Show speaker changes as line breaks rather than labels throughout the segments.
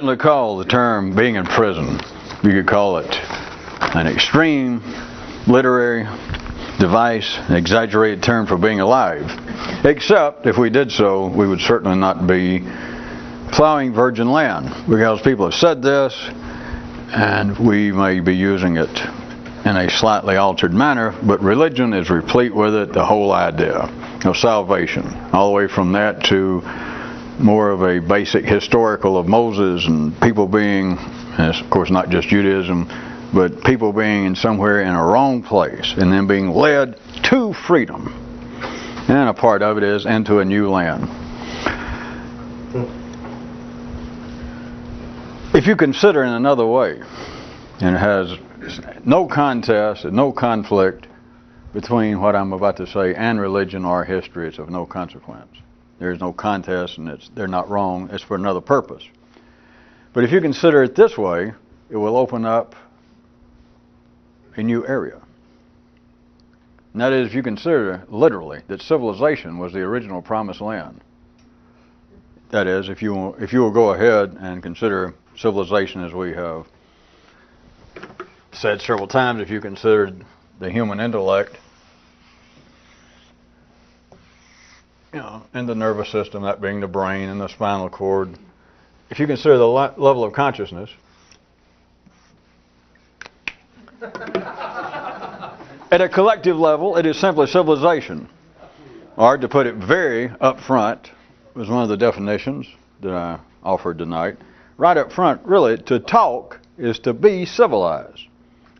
certainly call the term being in prison, you could call it an extreme literary device, an exaggerated term for being alive. Except if we did so, we would certainly not be plowing virgin land, because people have said this, and we may be using it in a slightly altered manner, but religion is replete with it, the whole idea of salvation, all the way from that to more of a basic historical of Moses and people being, and it's of course not just Judaism, but people being in somewhere in a wrong place and then being led to freedom. And a part of it is into a new land. If you consider in another way, and it has no contest and no conflict between what I'm about to say and religion or history, it's of no consequence. There's no contest, and they're not wrong. It's for another purpose. But if you consider it this way, it will open up a new area. And that is, if you consider literally that civilization was the original promised land. That is, if you will go ahead and consider civilization as we have said several times, if you considered the human intellect, and the nervous system, that being the brain and the spinal cord, if you consider the level of consciousness, at a collective level, it is simply civilization. Or, to put it very up front, was one of the definitions that I offered tonight. Right up front, really, to talk is to be civilized.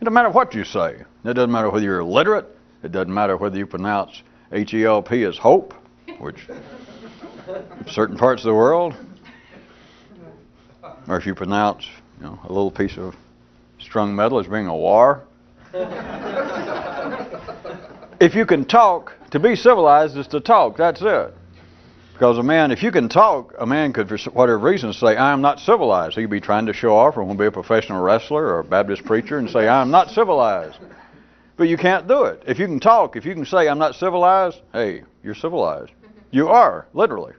It doesn't matter what you say. It doesn't matter whether you're illiterate. It doesn't matter whether you pronounce H-E-L-P as hope, which in certain parts of the world, or if you pronounce a little piece of strung metal as being a war. If you can talk, to be civilized is to talk, that's it. Because if you can talk, a man could, for whatever reason, say, I am not civilized. He could be trying to show off, or want to be a professional wrestler or a Baptist preacher and say, I am not civilized. But you can't do it. If you can talk, if you can say, I'm not civilized, hey, you're civilized. You are, literally.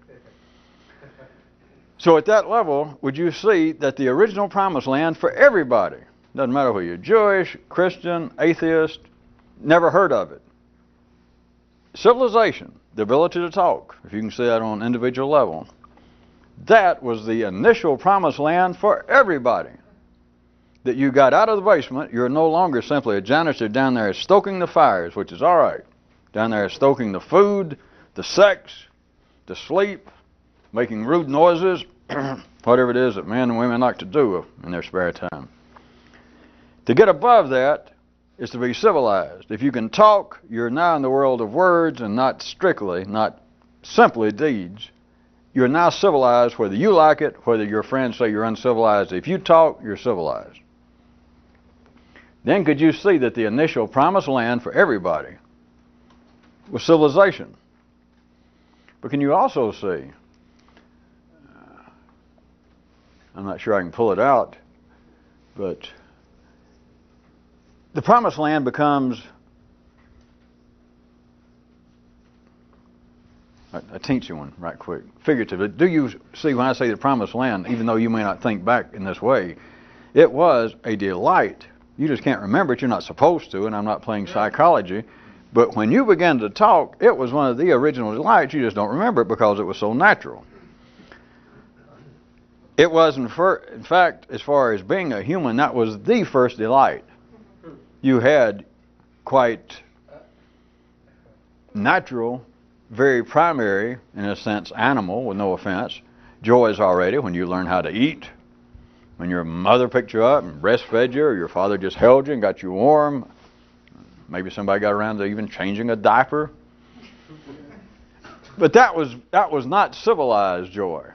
So at that level, would you see that the original promised land for everybody, doesn't matter whether you're Jewish, Christian, atheist, never heard of it. Civilization, the ability to talk, if you can see that on an individual level, that was the initial promised land for everybody. That you got out of the basement, you're no longer simply a janitor down there stoking the fires, which is all right. Down there stoking the food, the sex, the sleep, making rude noises, whatever it is that men and women like to do in their spare time. To get above that is to be civilized. If you can talk, you're now in the world of words and not simply deeds. You're now civilized, whether you like it, whether your friends say you're uncivilized. If you talk, you're civilized. Then could you see that the initial promised land for everybody was civilization? But can you also see, I'm not sure I can pull it out, but the promised land becomes a teensy one right quick, figuratively. Do you see when I say the promised land, even though you may not think back in this way, it was a delight. You just can't remember it. You're not supposed to, and I'm not playing psychology. But when you began to talk, it was one of the original delights. You just don't remember it because it was so natural. It was, in fact, as far as being a human, that was the first delight. You had quite natural, very primary, in a sense, animal, with no offense, joys already when you learn how to eat. When your mother picked you up and breastfed you, or your father just held you and got you warm. Maybe somebody got around to even changing a diaper. But that was not civilized joy.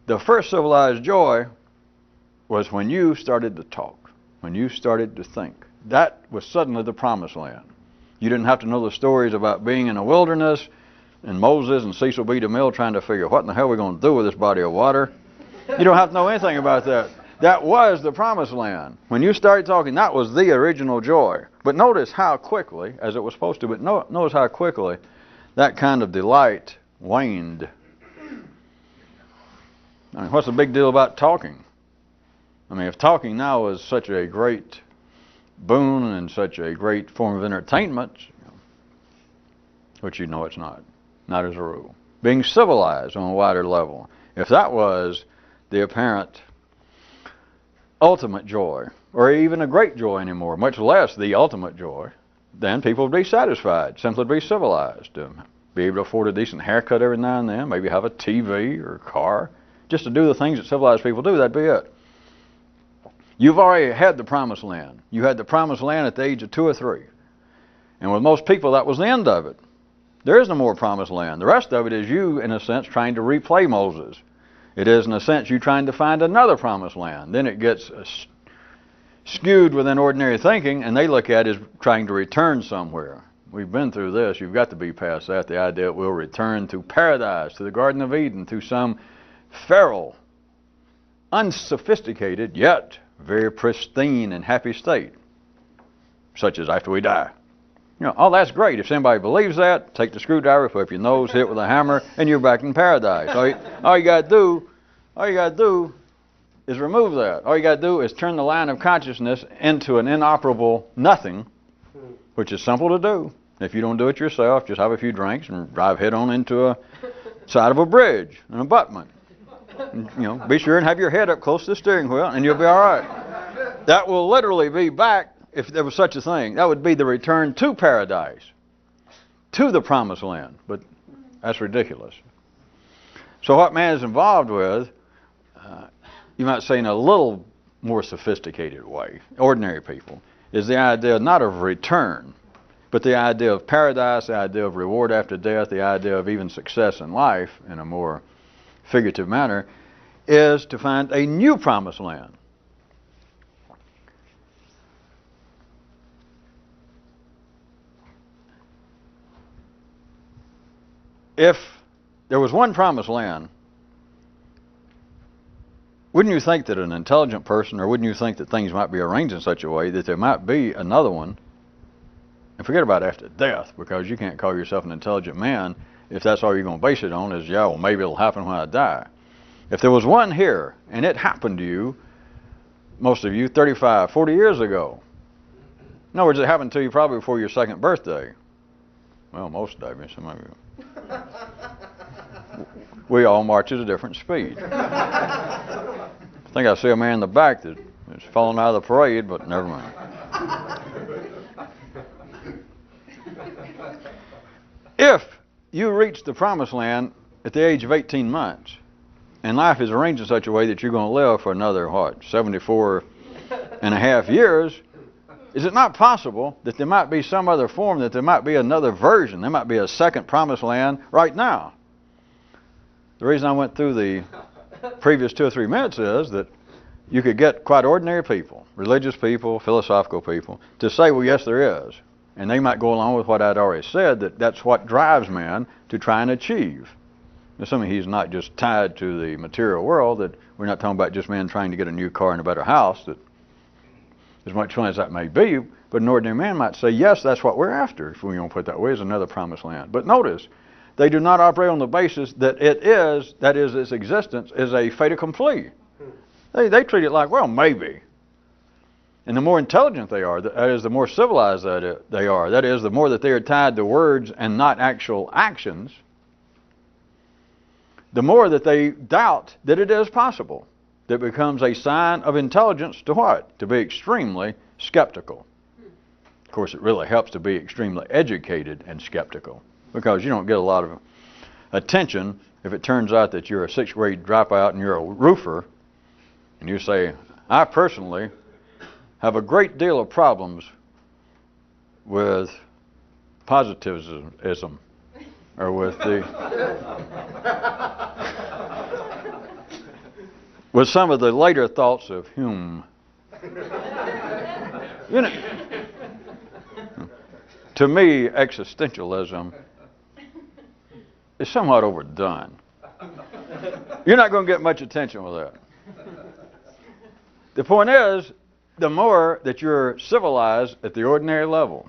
The first civilized joy was when you started to talk, when you started to think. That was suddenly the promised land. You didn't have to know the stories about being in a wilderness and Moses and Cecil B. DeMille trying to figure what in the hell we're going to do with this body of water. You don't have to know anything about that. That was the promised land. When you started talking, that was the original joy. But notice how quickly, as it was supposed to, but notice how quickly that kind of delight waned. I mean, what's the big deal about talking? I mean, if talking now is such a great boon and such a great form of entertainment, which you know it's not as a rule. Being civilized on a wider level, if that was the apparent ultimate joy, or even a great joy anymore, much less the ultimate joy, then people would be satisfied, simply to be civilized, to be able to afford a decent haircut every now and then, maybe have a TV or a car, just to do the things that civilized people do, that'd be it. You've already had the promised land. You had the promised land at the age of 2 or 3. And with most people, that was the end of it. There is no more promised land. The rest of it is you, in a sense, trying to replay Moses. It is, in a sense, you trying to find another promised land. Then it gets skewed within ordinary thinking, and they look at it as trying to return somewhere. We've been through this. You've got to be past that. The idea that we'll return to paradise, to the Garden of Eden, to some feral, unsophisticated, yet very pristine and happy state, such as after we die. You know, oh, that's great. If somebody believes that, take the screwdriver, put up your nose, hit it with a hammer, and you're back in paradise. All you got to do is remove that. All you got to do is turn the line of consciousness into an inoperable nothing, which is simple to do. If you don't do it yourself, just have a few drinks and drive head on into a side of a bridge, an abutment. And, you know, be sure and have your head up close to the steering wheel, and you'll be all right. That will literally be back, if there was such a thing. That would be the return to paradise, to the promised land. But that's ridiculous. So what man is involved with, you might say in a little more sophisticated way, ordinary people, is the idea not of return, but the idea of paradise, the idea of reward after death, the idea of even success in life in a more figurative manner, is to find a new promised land. If there was one promised land, wouldn't you think that an intelligent person, or wouldn't you think that things might be arranged in such a way that there might be another one? And forget about after death, because you can't call yourself an intelligent man if that's all you're going to base it on is, yeah, well, maybe it'll happen when I die. If there was one here, and it happened to you, most of you, 35, 40 years ago. In other words, it happened to you probably before your 2nd birthday. Well, most of you, some of you. We all march at a different speed. I think I see a man in the back that is falling out of the parade, but never mind. If you reach the promised land at the age of 18 months, and life is arranged in such a way that you're going to live for another, 74 and a half years, is it not possible that there might be some other form, that there might be another version, there might be a second promised land right now? The reason I went through the previous 2 or 3 minutes is that you could get quite ordinary people, religious people, philosophical people, to say, well, yes, there is. And they might go along with what I'd already said, that that's what drives man to try and achieve. Assuming he's not just tied to the material world, that we're not talking about just man trying to get a new car and a better house, that as much fun as that may be, but an ordinary man might say, yes, that's what we're after, if we don't put it that way, is another promised land. But notice, they do not operate on the basis that it is, that is, its existence is a fait accompli. They treat it like, well, maybe. And the more intelligent they are, that is, the more civilized they are, that is, the more that they are tied to words and not actual actions, the more that they doubt that it is possible. That becomes a sign of intelligence to what? To be extremely skeptical. Of course, it really helps to be extremely educated and skeptical, because you don't get a lot of attention if it turns out that you're a 6th grade dropout and you're a roofer, and you say, I personally have a great deal of problems with positivism, or with with some of the later thoughts of Hume. You know, to me, existentialism is somewhat overdone. You're not going to get much attention with that. The point is, the more that you're civilized at the ordinary level,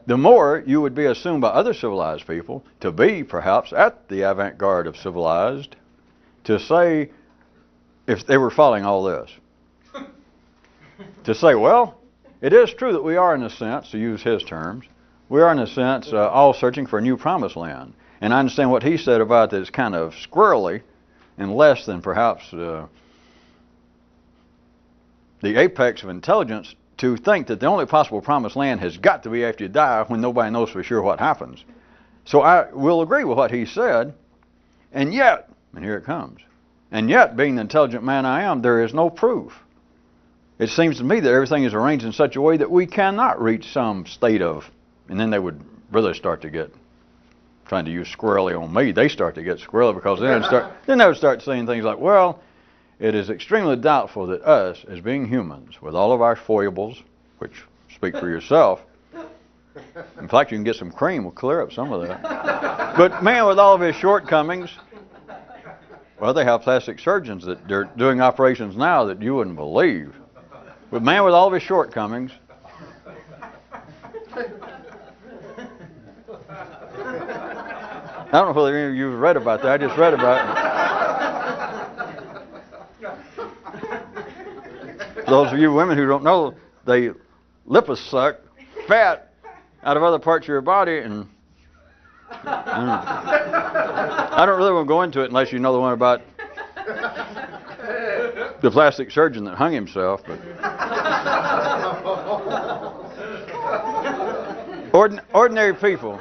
the more you would be assumed by other civilized people to be, perhaps, at the avant-garde of civilized, to say if they were following all this. To say, well, it is true that we are, in a sense, to use his terms, we are, in a sense, all searching for a new promised land. And I understand what he said about that it's kind of squirrely and less than perhaps the apex of intelligence to think that the only possible promised land has got to be after you die when nobody knows for sure what happens. So I will agree with what he said, and yet, and here it comes, and yet, being the intelligent man I am, there is no proof. It seems to me that everything is arranged in such a way that we cannot reach some state of, and then they would really start to get, trying to use squirrely on me, they start to get squirrely because then they would start saying things like, well, it is extremely doubtful that us, as being humans, with all of our foibles, which speak for yourself, in fact, you can get some cream, will clear up some of that. But man, with all of his shortcomings, well, they have plastic surgeons that they're doing operations now that you wouldn't believe. But man, with all of his shortcomings, I don't know whether any of you have read about that. I just read about it. Those of you women who don't know, they liposuck fat out of other parts of your body, and I don't really want to go into it unless you know the one about the plastic surgeon that hung himself. But ordinary people,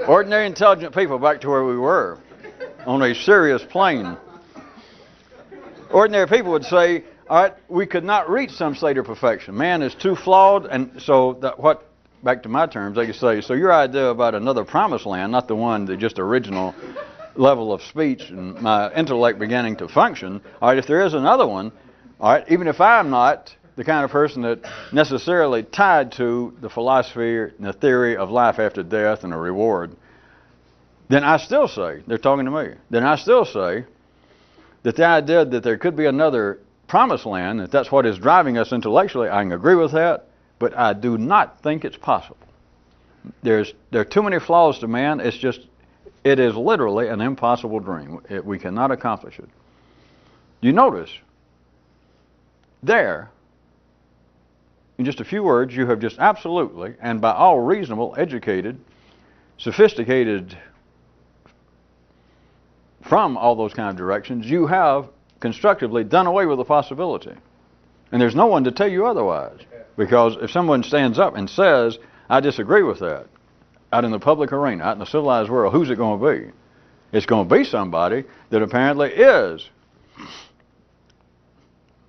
ordinary intelligent people, back to where we were, on a serious plane. Ordinary people would say, all right, we could not reach some state of perfection. Man is too flawed, and so back to my terms, they could say, so your idea about another promised land, not the one that just original level of speech and my intellect beginning to function, all right, if there is another one, all right, even if I'm not the kind of person that necessarily tied to the philosophy and the theory of life after death and a reward, then I still say, they're talking to me, then I still say that the idea that there could be another promised land, that that's what is driving us intellectually, I can agree with that, but I do not think it's possible. There are too many flaws to man. It is literally an impossible dream. We cannot accomplish it. You notice, there, in just a few words, you have just absolutely, and by all reasonable, educated, sophisticated, from all those kind of directions, you have constructively done away with the possibility. And there's no one to tell you otherwise. Because if someone stands up and says, I disagree with that, out in the public arena, out in the civilized world, who's it going to be? It's going to be somebody that apparently is.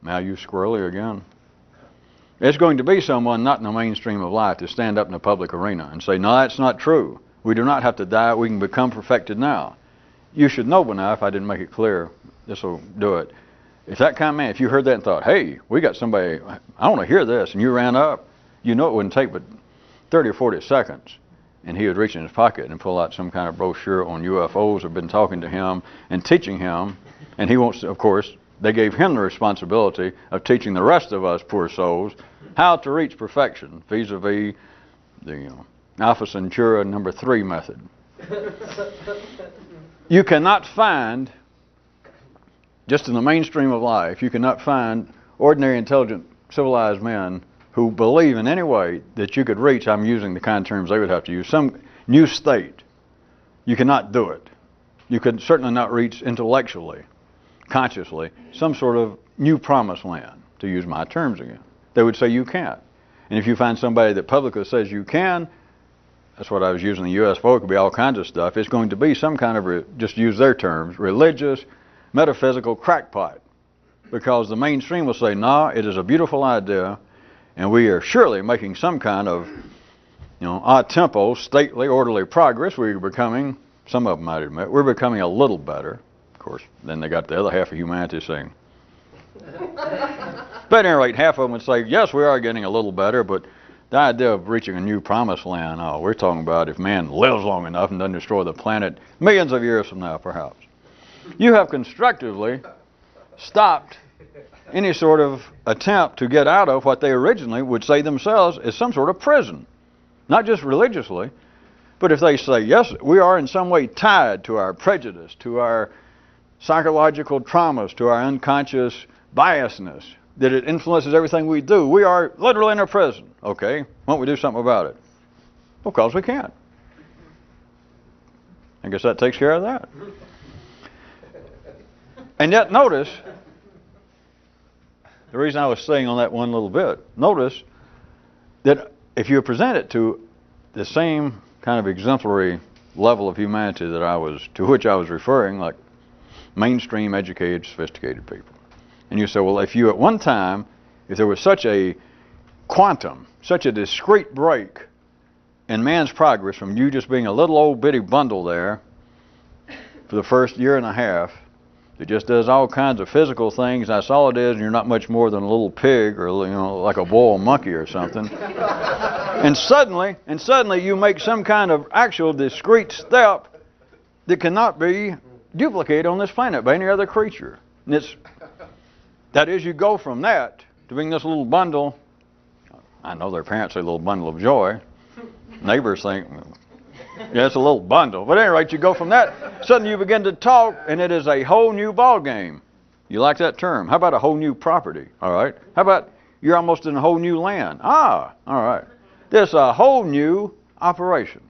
Now you squirrely again. It's going to be someone not in the mainstream of life to stand up in the public arena and say, no, that's not true. We do not have to die. We can become perfected now. You should know by now, if I didn't make it clear, this will do it. If that kind of man, if you heard that and thought, hey, we got somebody, I want to hear this, and you ran up, you know it wouldn't take but 30 or 40 seconds, and he would reach in his pocket and pull out some kind of brochure on UFOs, have been talking to him and teaching him, and he wants to, of course, they gave him the responsibility of teaching the rest of us poor souls how to reach perfection, vis-a-vis the Alpha Centauri number 3 method. You cannot find, just in the mainstream of life, you cannot find ordinary, intelligent, civilized men who believe in any way that you could reach, I'm using the kind of terms they would have to use, some new state. You cannot do it. You could certainly not reach intellectually, consciously, some sort of new promised land, to use my terms again. They would say you can't. And if you find somebody that publicly says you can, that's what I was using the UFO, it could be all kinds of stuff. It's going to be some kind of, just use their terms, religious, metaphysical crackpot. Because the mainstream will say, no, it is a beautiful idea, and we are surely making some kind of, odd tempo, stately, orderly progress. We're becoming, some of them might admit, we're becoming a little better. Of course, then they got the other half of humanity saying. But at any rate, half of them would say, yes, we are getting a little better, but the idea of reaching a new promised land, we're talking about if man lives long enough and doesn't destroy the planet millions of years from now, perhaps. You have constructively stopped any sort of attempt to get out of what they originally would say themselves is some sort of prison. Not just religiously, but if they say, yes, we are in some way tied to our prejudice, to our psychological traumas, to our unconscious biasness, that it influences everything we do. We are literally in a prison. Okay, why don't we do something about it? Because we can't. I guess that takes care of that. And yet notice, the reason I was saying on that one little bit, notice that if you present it to the same kind of exemplary level of humanity to which I was referring, like mainstream, educated, sophisticated people. And you say, well, if you at one time, if there was such a quantum, such a discrete break in man's progress from you just being a little old bitty bundle there for the first year and a half that just does all kinds of physical things, that's all it is, and you're not much more than a little pig or, you know, like a boiled monkey or something. and suddenly you make some kind of actual discrete step that cannot be duplicated on this planet by any other creature. And that is, you go from that to being this little bundle. I know their parents say a little bundle of joy. Neighbors think, yeah, it's a little bundle. But at any rate, you go from that, suddenly you begin to talk, and it is a whole new ball game. You like that term? How about a whole new property? All right. How about you're almost in a whole new land? Ah, all right. There's a whole new operation.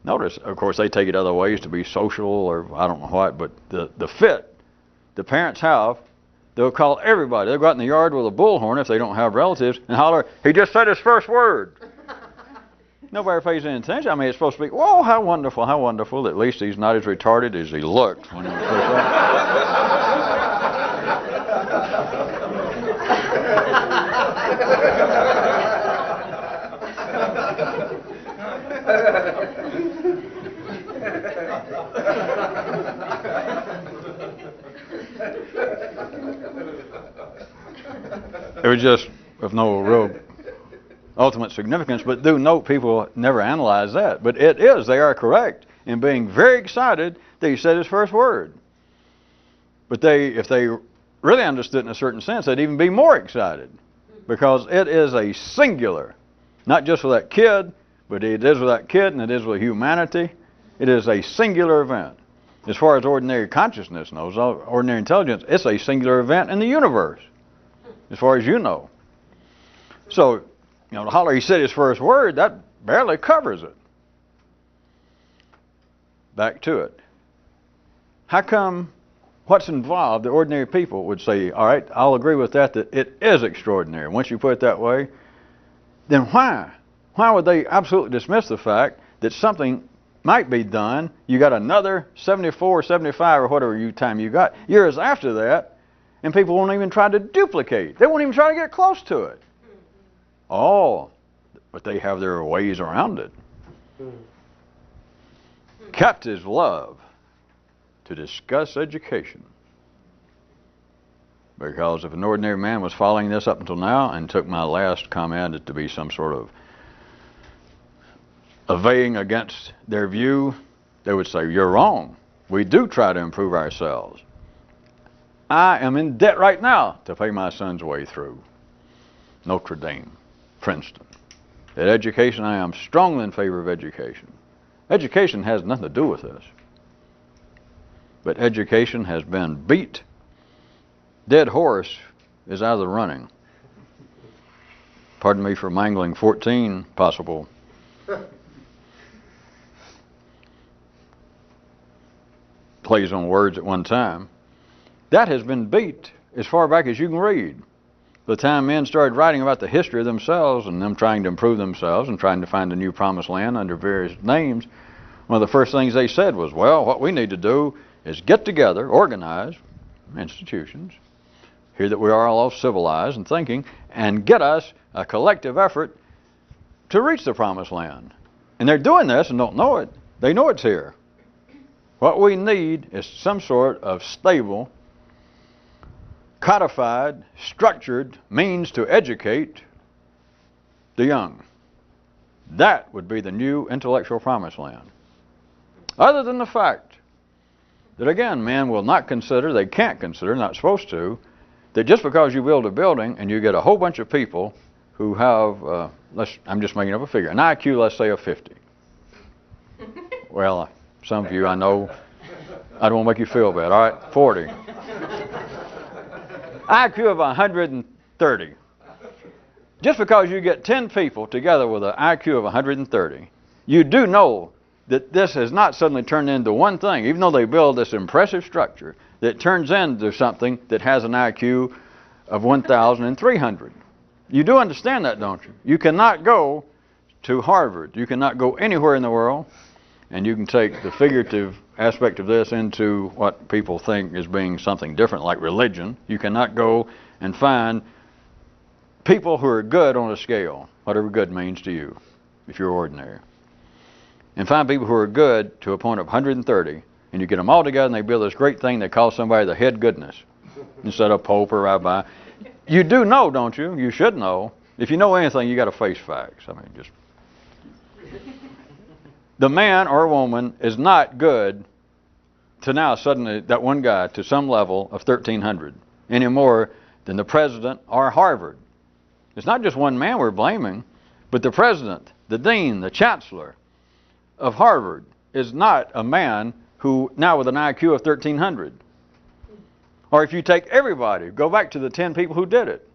Notice, of course, they take it other ways to be social or I don't know what, but the fit the parents have, they'll call everybody. They'll go out in the yard with a bullhorn if they don't have relatives and holler, he just said his first word. Nobody pays any attention. I mean, it's supposed to be, whoa, how wonderful. At least he's not as retarded as he looked when he was first It was just of no real ultimate significance, but do note people never analyze that. But it is, they are correct in being very excited that he said his first word. But if they really understood in a certain sense, they'd even be more excited because it is a singular, not just for that kid, but it is with that kid and it is with humanity. It is a singular event. As far as ordinary consciousness knows, ordinary intelligence, it's a singular event in the universe, as far as you know. So, you know, to holler he said his first word, that barely covers it. Back to it. How come what's involved, the ordinary people would say, all right, I'll agree with that it is extraordinary. Once you put it that way, then why? Why would they absolutely dismiss the fact that something might be done? You got another 74, 75, or whatever time you got, years after that, and people won't even try to duplicate. They won't even try to get close to it. Oh, but they have their ways around it. Captives love to discuss education. Because if an ordinary man was following this up until now and took my last comment to be some sort of avaying against their view, they would say, you're wrong. We do try to improve ourselves. I am in debt right now to pay my son's way through Notre Dame, Princeton. At education, I am strongly in favor of education. Education has nothing to do with this. But education has been beat. Dead horse is out of the running. Pardon me for mangling 14 possible plays on words at one time. That has been beat as far back as you can read. The time men started writing about the history of themselves and them trying to improve themselves and trying to find a new promised land under various names, one of the first things they said was, well, what we need to do is get together, organize institutions, here that we are all civilized and thinking, and get us a collective effort to reach the promised land. And they're doing this and don't know it. They know it's here. What we need is some sort of stable, codified, structured means to educate the young. That would be the new intellectual promised land. Other than the fact that, again, men will not consider, they can't consider, not supposed to, that just because you build a building and you get a whole bunch of people who have, I'm just making up a figure, an IQ, let's say, of 50. Well, some of you I know I don't want to make you feel bad. All right, 40. IQ of 130. Just because you get 10 people together with an IQ of 130, you do know that this has not suddenly turned into one thing, even though they build this impressive structure, that turns into something that has an IQ of 1,300. You do understand that, don't you? You cannot go to Harvard. You cannot go anywhere in the world, and you can take the figurative aspect of this into what people think is being something different, like religion. You cannot go and find people who are good on a scale, whatever good means to you, if you're ordinary, and find people who are good to a point of 130, and you get them all together and they build this great thing they call somebody the head goodness instead of pope or rabbi. You do know, don't you? You should know. If you know anything, you got to face facts. I mean, just the man or woman is not good to now suddenly, that one guy, to some level of 1,300 any more than the president or Harvard. It's not just one man we're blaming, but the president, the dean, the chancellor of Harvard is not a man who now with an IQ of 1,300. Or if you take everybody, go back to the 10 people who did it.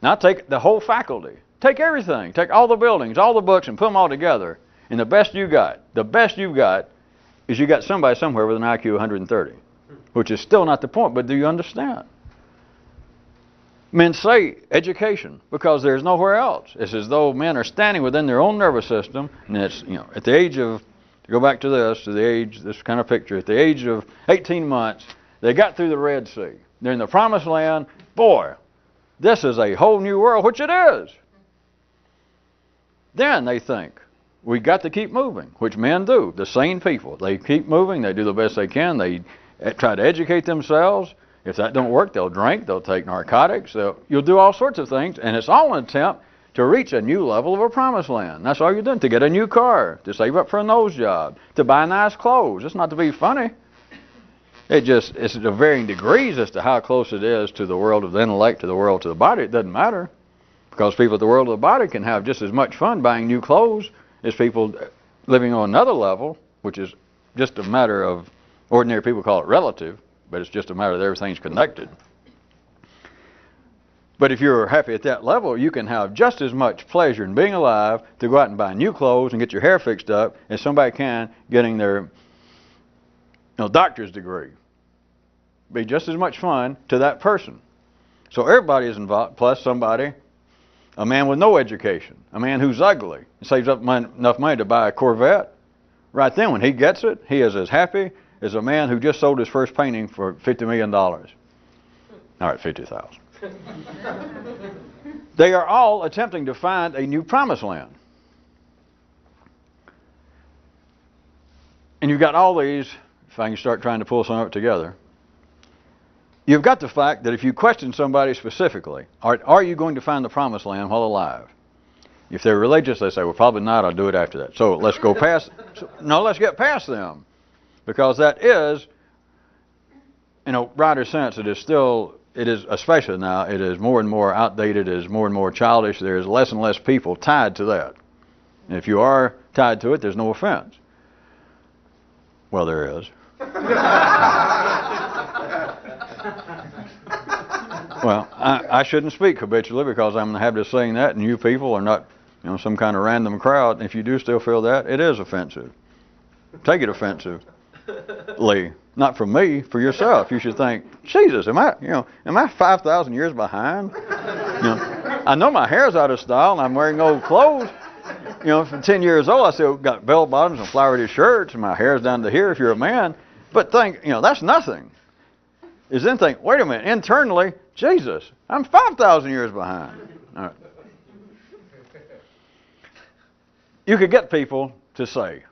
Now take the whole faculty. Take everything. Take all the buildings, all the books, and put them all together. And the best you've got is you got somebody somewhere with an IQ of 130, which is still not the point, but do you understand? Men say education because there's nowhere else. It's as though men are standing within their own nervous system, and it's, at the age of, to go back to this kind of picture, at the age of 18 months, they got through the Red Sea. They're in the Promised Land. Boy, this is a whole new world, which it is. Then they think, we got to keep moving, which men do, the sane people. They keep moving, they do the best they can, they try to educate themselves. If that don't work, they'll drink, they'll take narcotics, you'll do all sorts of things, and it's all an attempt to reach a new level of a promised land. That's all you're doing, to get a new car, to save up for a nose job, to buy nice clothes. It's not to be funny. It's to varying degrees as to how close it is to the world of the intellect, to the world of the body. It doesn't matter, because people at the world of the body can have just as much fun buying new clothes as people living on another level, which is just a matter of, ordinary people call it relative, but it's just a matter that everything's connected. But if you're happy at that level, you can have just as much pleasure in being alive to go out and buy new clothes and get your hair fixed up as somebody can getting their doctor's degree. Be just as much fun to that person. So everybody is involved, plus somebody, a man with no education, a man who's ugly, and saves up enough money to buy a Corvette. Right then, when he gets it, he is as happy as a man who just sold his first painting for $50 million. All right, 50,000. They are all attempting to find a new promised land. And you've got all these, if I can start trying to pull some of it together, you've got the fact that if you question somebody specifically, are you going to find the promised land while alive? If they're religious, they say, well, probably not, I'll do it after that. So let's go past, let's get past them. Because that is, in a broader sense, it is, especially now, it is more and more outdated, it is more and more childish. There's less and less people tied to that. And if you are tied to it, there's no offense. Well, there is. Well, I shouldn't speak habitually because I'm in the habit of saying that, and you people are not, some kind of random crowd. And if you do still feel that, it is offensive. Take it offensively, not from me, for yourself. You should think, Jesus, am I 5,000 years behind? I know my hair's out of style and I'm wearing old clothes. From 10 years old, I still got bell bottoms and flowery shirts, and my hair's down to here if you're a man. But think, that's nothing. Is then think, wait a minute, internally, Jesus, I'm 5,000 years behind. All right. You could get people to say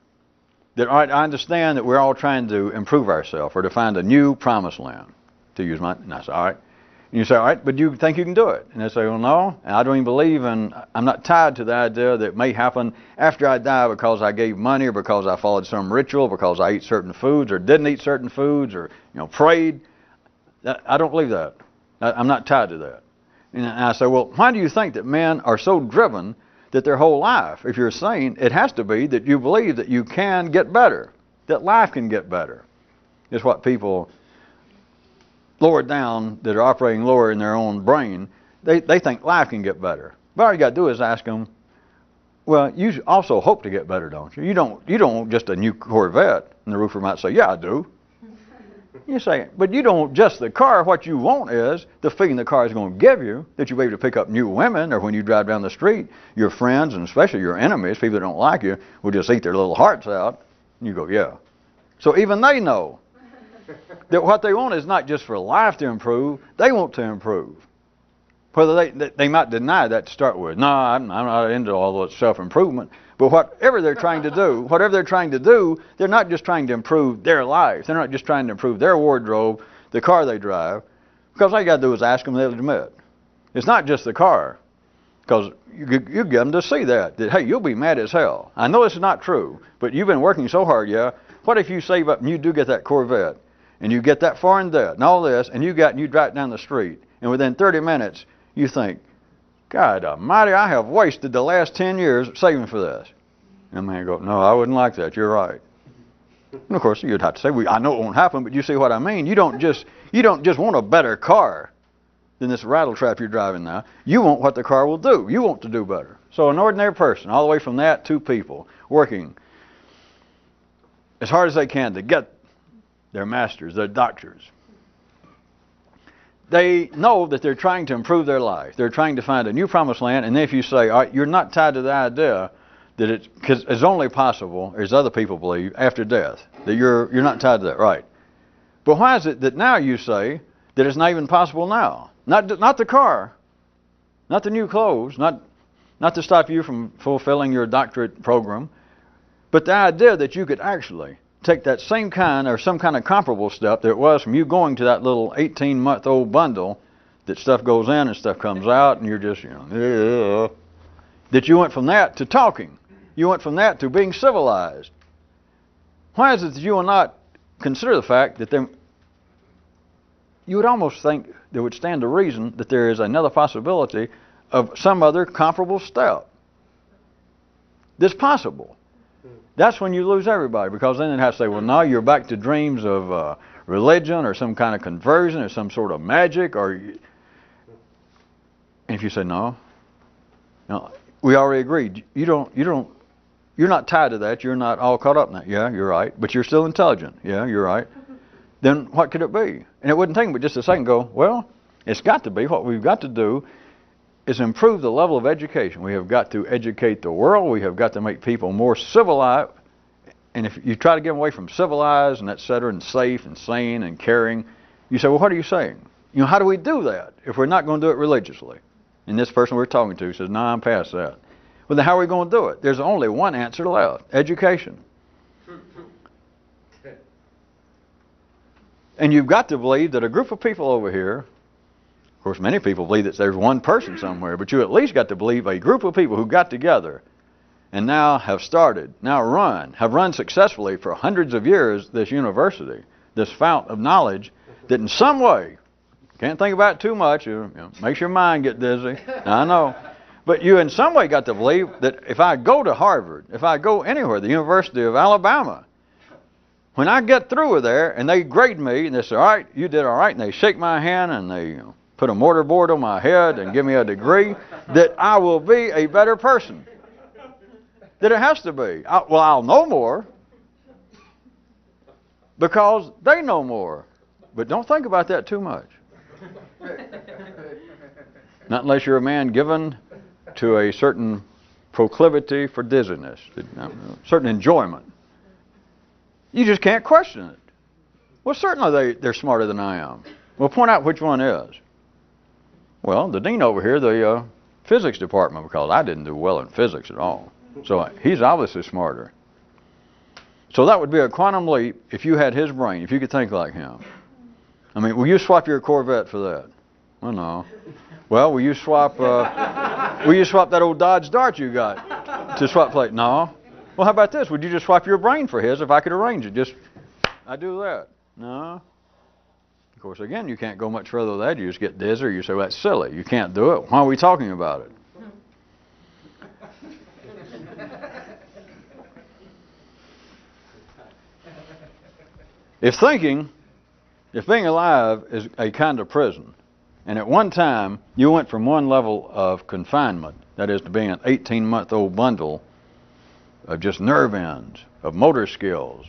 that, all right, I understand that we're all trying to improve ourselves or to find a new promised land, to use my, and I say, all right. And you say, all right, but you think you can do it? And they say, well, no, I don't even believe in, I'm not tied to the idea that it may happen after I die because I gave money or because I followed some ritual, because I ate certain foods or didn't eat certain foods or, prayed. I don't believe that. I'm not tied to that. And I say, well, why do you think that men are so driven that their whole life, if you're sane, it has to be that you believe that you can get better, that life can get better. is what people lower down that are operating lower in their own brain, they think life can get better. But all you got to do is ask them, well, you also hope to get better, don't you? You don't want just a new Corvette. And the roofer might say, yeah, I do. You say, but you don't just the car. What you want is the feeling the car is going to give you, that you'll be able to pick up new women, or when you drive down the street, your friends, and especially your enemies, people that don't like you, will just eat their little hearts out. And you go, yeah. So even they know that what they want is not just for life to improve, they want to improve. Whether they might deny that to start with. No, I'm not into all that self-improvement. But whatever they're trying to do, they're not just trying to improve their life. They're not just trying to improve their wardrobe, the car they drive. Because all you got to do is ask them, they'll admit. It's not just the car. Because you get them to see that, hey, you'll be mad as hell. I know it's not true, but you've been working so hard, yeah. What if you save up and you do get that Corvette, and you get that far in debt, and all this, and you drive down the street, and within 30 minutes, you think, God almighty, I have wasted the last 10 years saving for this. And the man goes, no, I wouldn't like that. You're right. And of course, you'd have to say, well, I know it won't happen, but you see what I mean. You don't just want a better car than this rattletrap you're driving now. You want what the car will do. You want to do better. So an ordinary person, all the way from that to people working as hard as they can to get their masters, their doctors. They know that they're trying to improve their life. They're trying to find a new promised land. And if you say, all right, you're not tied to the idea that because it's only possible, as other people believe, after death, that you're not tied to that, right? But why is it that now you say that it's not even possible now? Not the car, not the new clothes, not to stop you from fulfilling your doctorate program, but the idea that you could actually take that same kind or some kind of comparable step that it was from you going to that little 18-month-old bundle that stuff goes in and stuff comes out, and you're just, that you went from that to talking. You went from that to being civilized. Why is it that you will not consider the fact that you would almost think there would stand to reason that there is another possibility of some other comparable step that's possible? That's when you lose everybody, because then it has to say, well, now you're back to dreams of religion or some kind of conversion or some sort of magic. And if you say no, we already agreed. You're not tied to that. You're not all caught up in that. Yeah, you're right. But you're still intelligent. Yeah, you're right. Then what could it be? And it wouldn't take but just a second to go, well, it's got to be. What we've got to do is improve the level of education. We have got to educate the world. We have got to make people more civilized. And if you try to get them away from civilized and et cetera, and safe and sane and caring, you say, well, what are you saying? How do we do that if we're not going to do it religiously? And this person we're talking to says, no, I'm past that. Well, then how are we going to do it? There's only one answer left: education. And you've got to believe that a group of people over here, of course, many people believe that there's one person somewhere, but you at least got to believe a group of people who got together and now have run successfully for hundreds of years this university, this fount of knowledge, that in some way, can't think about it too much, makes your mind get dizzy, I know, but you in some way got to believe that if I go to Harvard, if I go anywhere, the University of Alabama, when I get through with there and they grade me and they say, all right, you did all right, and they shake my hand and they put a mortarboard on my head and give me a degree, that I will be a better person. That it has to be. I'll know more because they know more. But don't think about that too much. Not unless you're a man given to a certain proclivity for dizziness, certain enjoyment. You just can't question it. Well, certainly they're smarter than I am. Well, point out which one is. Well, the dean over here, the physics department, because I didn't do well in physics at all. So he's obviously smarter. So that would be a quantum leap if you had his brain, if you could think like him. I mean, will you swap your Corvette for that? Well, no. Well, will you swap that old Dodge Dart you got to swap plate? No. Well, how about this? Would you just swap your brain for his if I could arrange it? I do that. No. Of course, again, you can't go much further than that. You just get dizzy, or you say, well, that's silly. You can't do it. Why are we talking about it? If being alive is a kind of prison, and at one time you went from one level of confinement, that is to being an 18-month-old bundle of just nerve ends, of motor skills,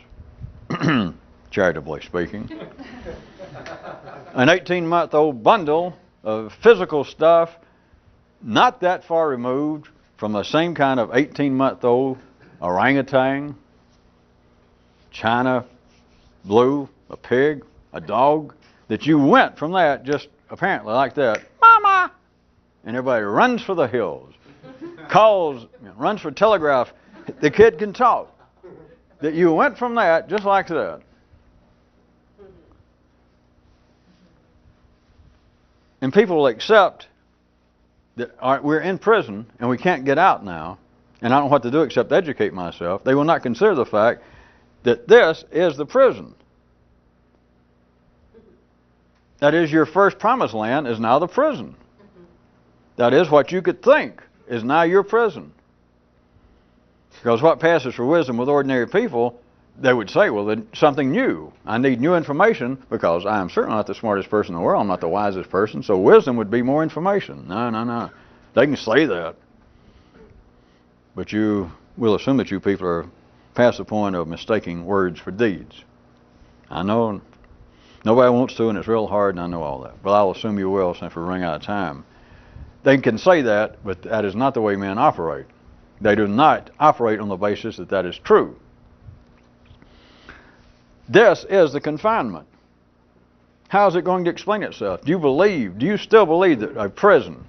charitably speaking, an 18-month-old bundle of physical stuff, not that far removed from the same kind of 18-month-old orangutan, China blue, a pig, a dog, that you went from that just apparently like that, Mama! And everybody runs for the hills, calls, runs for telegraph. The kid can talk. That you went from that just like that. And people will accept that we're in prison and we can't get out now, and I don't know what to do except educate myself. They will not consider the fact that this is the prison. That is, your first promised land is now the prison. That is, what you could think is now your prison. Because what passes for wisdom with ordinary people, they would say, well, then something new. I need new information because I am certainly not the smartest person in the world. I'm not the wisest person. So wisdom would be more information. No. They can say that. But you will assume that you people are past the point of mistaking words for deeds. I know nobody wants to, and it's real hard, and I know all that. But I'll assume you will since we're running out of time. They can say that, but that is not the way men operate. They do not operate on the basis that that is true. This is the confinement. How is it going to explain itself? Do you still believe that a prison,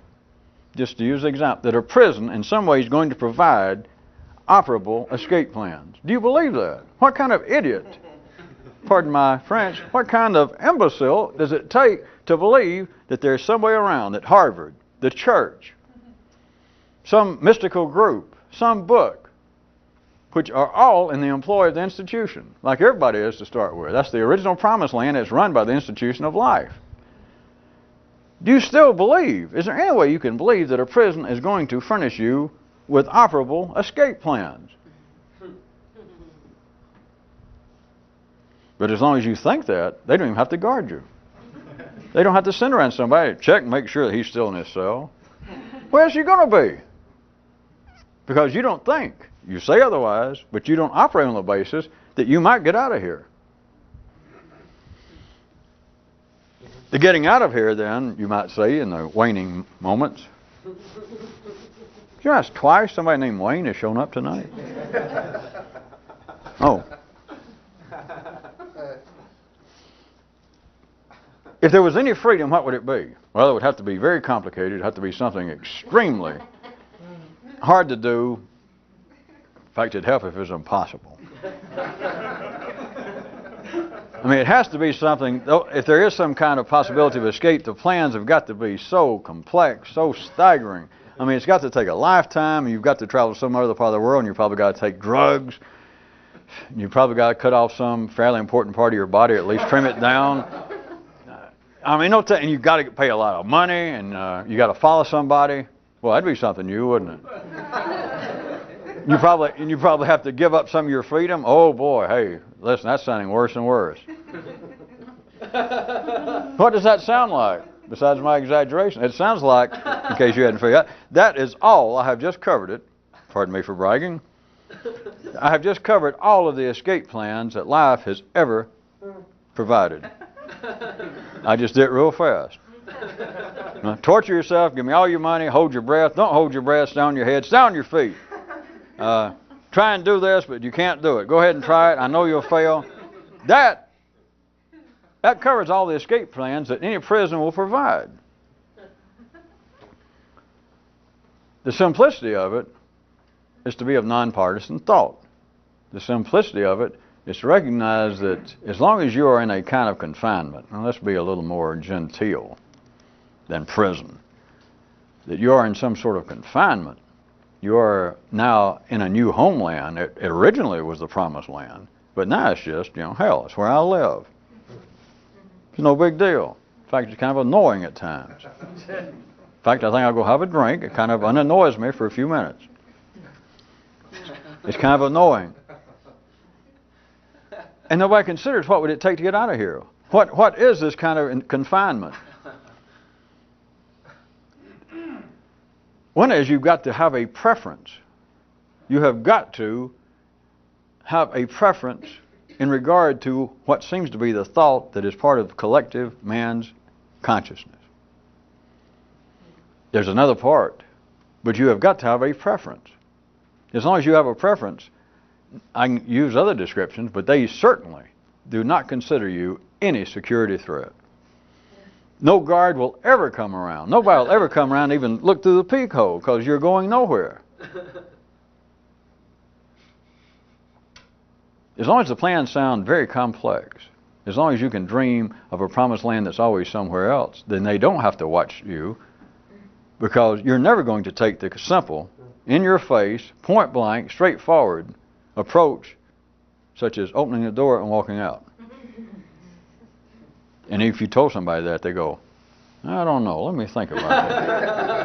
just to use an example, that a prison in some way is going to provide operable escape plans? Do you believe that? What kind of idiot, pardon my French, what kind of imbecile does it take to believe that there's some way around that Harvard, the church, some mystical group, some book, which are all in the employ of the institution, like everybody is to start with. That's the original promised land that's run by the institution of life. Do you still believe? Is there any way you can believe that a prison is going to furnish you with operable escape plans? But as long as you think that, they don't even have to guard you. They don't have to send around somebody to check and make sure that he's still in his cell. Where's he going to be? Because you don't think. You say otherwise, but you don't operate on the basis that you might get out of here. The getting out of here, then, you might say, in the waning moments. Did you ask twice somebody named Wayne has shown up tonight? Oh. If there was any freedom, what would it be? Well, it would have to be very complicated. It would have to be something extremely hard to do. In fact, it'd help if it was impossible. I mean, it has to be something, if there is some kind of possibility of escape, the plans have got to be so complex, so staggering. I mean, it's got to take a lifetime, and you've got to travel to some other part of the world, and you've probably got to take drugs. You've probably got to cut off some fairly important part of your body, or at least trim it down. I mean, and you've got to pay a lot of money, and you got to follow somebody. Well, that'd be something new, wouldn't it? You probably have to give up some of your freedom. Oh boy, hey, listen, that's sounding worse and worse. What does that sound like? Besides my exaggeration, it sounds like, in case you hadn't figured out, that is all. I have just covered it. Pardon me for bragging. I have just covered all of the escape plans that life has ever provided. I just did it real fast. Now, torture yourself, give me all your money, hold your breath. Don't hold your breath, stay on your head, stay on your feet. Try and do this, but you can't do it. Go ahead and try it. I know you'll fail. That covers all the escape plans that any prison will provide. The simplicity of it is to be of nonpartisan thought. The simplicity of it is to recognize that as long as you are in a kind of confinement, and let's be a little more genteel than prison, that you are in some sort of confinement. You are now in a new homeland. It originally was the promised land, but now it's just, hell, it's where I live. It's no big deal. In fact, it's kind of annoying at times. In fact, I think I'll go have a drink. It kind of unannoys me for a few minutes. It's kind of annoying. And nobody considers what would it take to get out of here. What is this kind of confinement? One is you've got to have a preference. You have got to have a preference in regard to what seems to be the thought that is part of collective man's consciousness. There's another part, but you have got to have a preference. As long as you have a preference, I can use other descriptions, but they certainly do not consider you any security threat. No guard will ever come around. Nobody will ever come around and even look through the peek hole because you're going nowhere. As long as the plans sound very complex, as long as you can dream of a promised land that's always somewhere else, then they don't have to watch you, because you're never going to take the simple, in your face, point blank, straightforward approach, such as opening the door and walking out. And if you told somebody that, they go, I don't know, let me think about that.